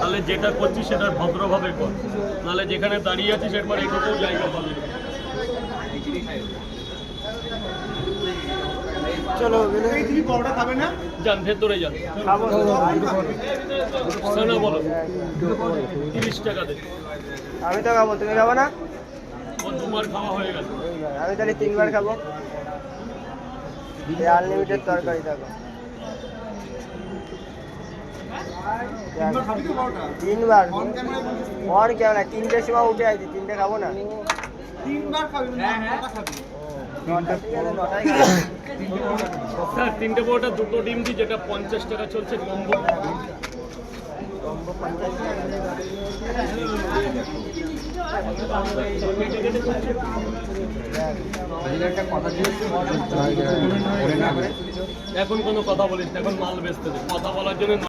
তাহলে যেটা করছিস সেটা ভদ্রভাবে কর, নাহলে যেখানে দাঁড়িয়ে আছিস একবার এটুকুও জায়গা পাবে। চলো যান ভেতরে যান। না বলো 30 টাকা দে। আমি তো খাবো, তুমি খাবো না? ও 2 বার খাওয়া হয়ে গেল। আমি তাহলে 3 বার খাবো। আনলিমিটেড তরকারি থাকো। 3 বার অন ক্যামেরা 3টের সময় উঠে আইছি, 3টে খাবো না। 3 বার খাবি? হ্যাঁ খাবি। 9টায় খাবো। স্যার 3টে বড়টা 2টো ডিম দিই, যেটা 50 টাকা চলছে কম্বো। কম্বো 50 টাকা। এখন কোনো কথা বলিস না, এখন মাল বেচতে দে। কথা বলার জন্য